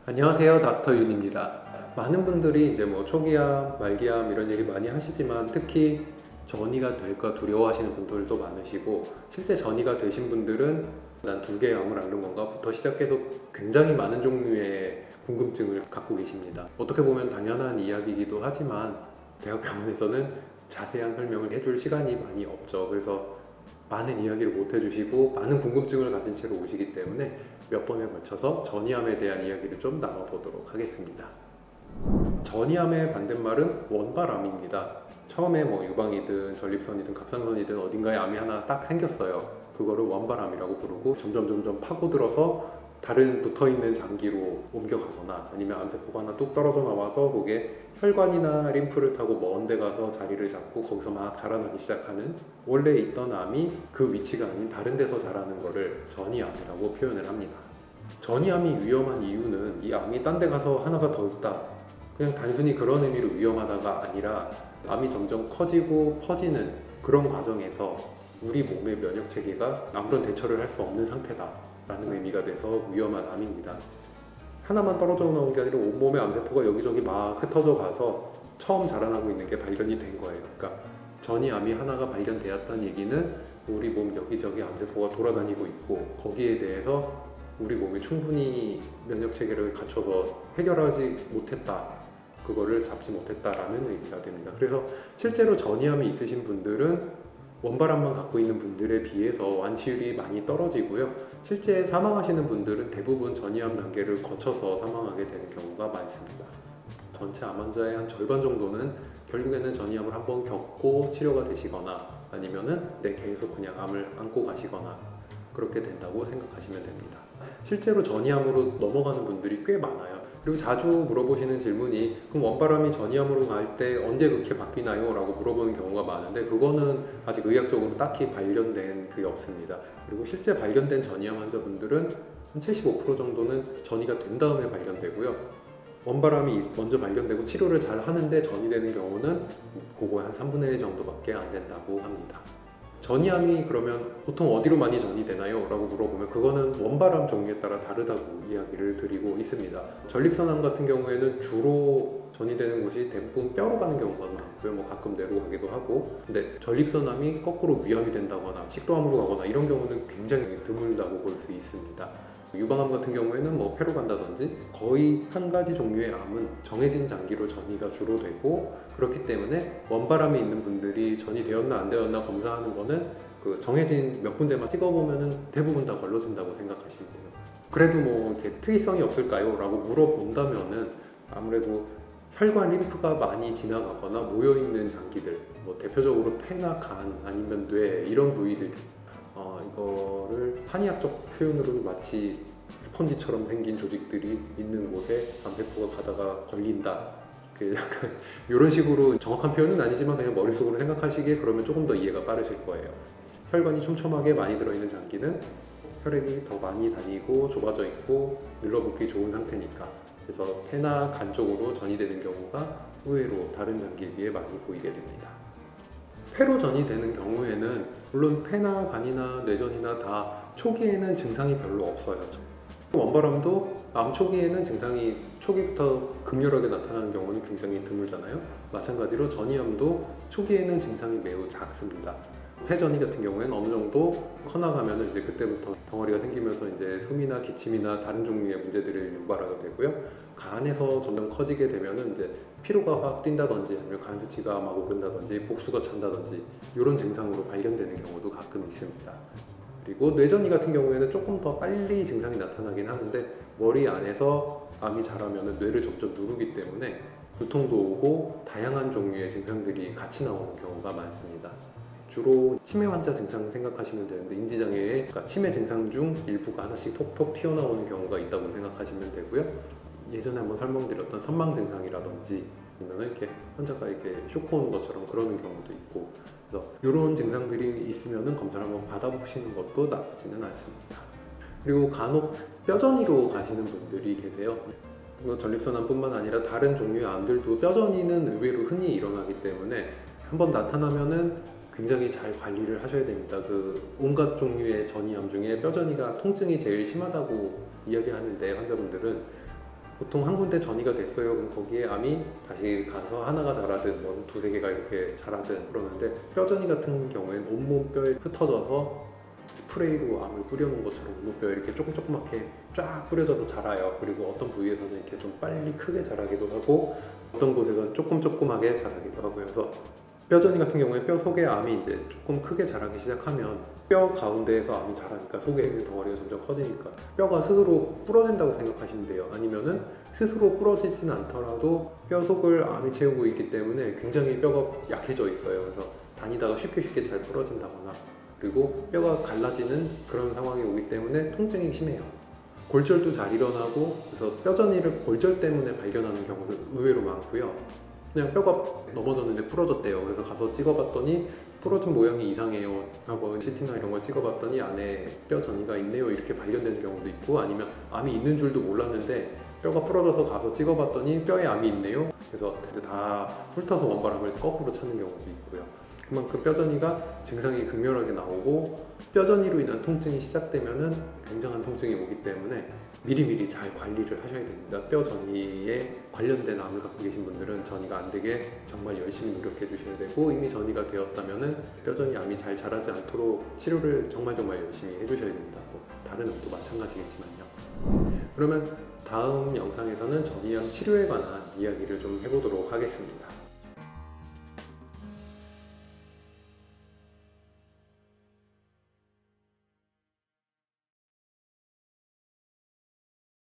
안녕하세요, 닥터 윤입니다. 많은 분들이 이제 뭐 초기암, 말기암 이런 얘기 많이 하시지만 특히 전이가 될까 두려워하시는 분들도 많으시고 실제 전이가 되신 분들은 난 두 개의 암을 앓는 건가부터 시작해서 굉장히 많은 종류의 궁금증을 갖고 계십니다. 어떻게 보면 당연한 이야기이기도 하지만 대학병원에서는 자세한 설명을 해줄 시간이 많이 없죠. 그래서 많은 이야기를 못 해주시고 많은 궁금증을 가진 채로 오시기 때문에 몇 번에 걸쳐서 전이암에 대한 이야기를 좀 나눠보도록 하겠습니다. 전이암의 반대말은 원발암입니다. 처음에 뭐 유방이든 전립선이든 갑상선이든 어딘가에 암이 하나 딱 생겼어요. 그거를 원발암이라고 부르고 점점 파고들어서 다른 붙어있는 장기로 옮겨가거나 아니면 암세포가 하나 뚝 떨어져 나와서 그게 혈관이나 림프를 타고 먼 데 가서 자리를 잡고 거기서 막 자라나기 시작하는, 원래 있던 암이 그 위치가 아닌 다른 데서 자라는 거를 전이암이라고 표현을 합니다. 전이암이 위험한 이유는 이 암이 딴 데 가서 하나가 더 있다, 그냥 단순히 그런 의미로 위험하다가 아니라 암이 점점 커지고 퍼지는 그런 과정에서 우리 몸의 면역 체계가 아무런 대처를 할 수 없는 상태다라는 의미가 돼서 위험한 암입니다. 하나만 떨어져 나온 게 아니라 온몸의 암세포가 여기저기 막 흩어져 가서 처음 자라나고 있는 게 발견이 된 거예요. 그러니까 전이암이 하나가 발견되었다는 얘기는 우리 몸 여기저기 암세포가 돌아다니고 있고 거기에 대해서 우리 몸이 충분히 면역 체계를 갖춰서 해결하지 못했다, 그거를 잡지 못했다라는 의미가 됩니다. 그래서 실제로 전이암이 있으신 분들은 원발암만 갖고 있는 분들에 비해서 완치율이 많이 떨어지고요. 실제 사망하시는 분들은 대부분 전이암 단계를 거쳐서 사망하게 되는 경우가 많습니다. 전체 암 환자의 한 절반 정도는 결국에는 전이암을 한번 겪고 치료가 되시거나 아니면은 계속 그냥 암을 안고 가시거나 그렇게 된다고 생각하시면 됩니다. 실제로 전이암으로 넘어가는 분들이 꽤 많아요. 그리고 자주 물어보시는 질문이 그럼 원바람이 전이암으로 갈 때 언제 그렇게 바뀌나요? 라고 물어보는 경우가 많은데 그거는 아직 의학적으로 딱히 발견된 그게 없습니다. 그리고 실제 발견된 전이암 환자분들은 한 75% 정도는 전이가 된 다음에 발견되고요. 원바람이 먼저 발견되고 치료를 잘 하는데 전이 되는 경우는 그거의 한 3분의 1 정도밖에 안 된다고 합니다. 전이암이 그러면 보통 어디로 많이 전이되나요? 라고 물어보면 그거는 원발암 종류에 따라 다르다고 이야기를 드리고 있습니다. 전립선암 같은 경우에는 주로 전이되는 곳이 대부분 뼈로 가는 경우가 많고요. 뭐 가끔 뇌로 가기도 하고, 근데 전립선암이 거꾸로 위암이 된다거나 식도암으로 가거나 이런 경우는 굉장히 드물다고 볼 수 있습니다. 유방암 같은 경우에는 뭐 폐로 간다든지 거의 한 가지 종류의 암은 정해진 장기로 전이가 주로 되고, 그렇기 때문에 원바람이 있는 분들이 전이 되었나 안 되었나 검사하는 거는 그 정해진 몇 군데만 찍어보면은 대부분 다 걸러진다고 생각하시면 돼요. 그래도 뭐 이렇게 특이성이 없을까요? 라고 물어본다면은 아무래도 혈관 림프가 많이 지나가거나 모여있는 장기들, 뭐 대표적으로 폐나 간 아니면 뇌 이런 부위들, 이거를 한의학적 표현으로는 마치 스펀지처럼 생긴 조직들이 있는 곳에 암세포가 가다가 걸린다, 그 약간 이런 식으로 정확한 표현은 아니지만 그냥 머릿속으로 생각하시기에 그러면 조금 더 이해가 빠르실 거예요. 혈관이 촘촘하게 많이 들어있는 장기는 혈액이 더 많이 다니고 좁아져 있고 눌러붙기 좋은 상태니까, 그래서 폐나 간 쪽으로 전이되는 경우가 의외로 다른 장기에 비해 많이 보이게 됩니다. 폐로 전이되는 경우에는 물론 폐나 간이나 뇌전이나 다 초기에는 증상이 별로 없어요. 원바람도 암 초기에는 증상이 초기부터 극렬하게 나타나는 경우는 굉장히 드물잖아요. 마찬가지로 전이암도 초기에는 증상이 매우 작습니다. 폐전이 같은 경우에는 어느 정도 커나가면 이제 그때부터 덩어리가 생기면서 이제 숨이나 기침이나 다른 종류의 문제들을 유발하게 되고요. 간에서 점점 커지게 되면은 이제 피로가 확 뛴다든지 아니면 간 수치가 막 오른다든지 복수가 찬다든지 이런 증상으로 발견되는 경우도 가끔 있습니다. 그리고 뇌전이 같은 경우에는 조금 더 빨리 증상이 나타나긴 하는데 머리 안에서 암이 자라면 뇌를 점점 누르기 때문에 두통도 오고 다양한 종류의 증상들이 같이 나오는 경우가 많습니다. 주로 치매 환자 증상 생각하시면 되는데 인지장애의 그러니까 치매 증상 중 일부가 하나씩 톡톡 튀어나오는 경우가 있다고 생각하시면 되고요. 예전에 한번 설명드렸던 선망 증상이라든지 아니면 이렇게 환자가 이렇게 쇼크 오는 것처럼 그러는 경우도 있고, 그래서 이런 증상들이 있으면 검사를 한번 받아보시는 것도 나쁘지는 않습니다. 그리고 간혹 뼈전이로 가시는 분들이 계세요. 전립선암뿐만 아니라 다른 종류의 암들도 뼈전이는 의외로 흔히 일어나기 때문에 한번 나타나면은 굉장히 잘 관리를 하셔야 됩니다. 그 온갖 종류의 전이암 중에 뼈전이가 통증이 제일 심하다고 이야기하는데 환자분들은 보통 한 군데 전이가 됐어요. 그럼 거기에 암이 다시 가서 하나가 자라든 뭐 두세 개가 이렇게 자라든 그러는데, 뼈전이 같은 경우에는 온몸 뼈에 흩어져서 스프레이로 암을 뿌려놓은 것처럼 온몸 뼈에 이렇게 조그맣게 쫙 뿌려져서 자라요. 그리고 어떤 부위에서는 이렇게 좀 빨리 크게 자라기도 하고 어떤 곳에서는 조그맣게 자라기도 하고요. 그래서 뼈전이 같은 경우에 뼈 속에 암이 이제 조금 크게 자라기 시작하면 뼈 가운데에서 암이 자라니까 속에 있는 덩어리가 점점 커지니까 뼈가 스스로 부러진다고 생각하시면 돼요. 아니면은 스스로 부러지진 않더라도 뼈 속을 암이 채우고 있기 때문에 굉장히 뼈가 약해져 있어요. 그래서 다니다가 쉽게 잘 부러진다거나, 그리고 뼈가 갈라지는 그런 상황이 오기 때문에 통증이 심해요. 골절도 잘 일어나고, 그래서 뼈전이를 골절 때문에 발견하는 경우도 의외로 많고요. 그냥 뼈가 넘어졌는데 부러졌대요. 그래서 가서 찍어봤더니 부러진 모양이 이상해요 하고 CT나 이런 걸 찍어봤더니 안에 뼈 전이가 있네요 이렇게 발견되는 경우도 있고, 아니면 암이 있는 줄도 몰랐는데 뼈가 부러져서 가서 찍어봤더니 뼈에 암이 있네요. 그래서 이제 다 훑어서 원바람을 거꾸로 찾는 경우도 있고요. 그만큼 뼈전이가 증상이 극렬하게 나오고 뼈전이로 인한 통증이 시작되면은 굉장한 통증이 오기 때문에 미리미리 잘 관리를 하셔야 됩니다. 뼈전이에 관련된 암을 갖고 계신 분들은 전이가 안 되게 정말 열심히 노력해 주셔야 되고, 이미 전이가 되었다면은 뼈전이 암이 잘 자라지 않도록 치료를 정말 열심히 해주셔야 됩니다. 뭐 다른 암도 마찬가지겠지만요. 그러면 다음 영상에서는 전이암 치료에 관한 이야기를 좀 해보도록 하겠습니다.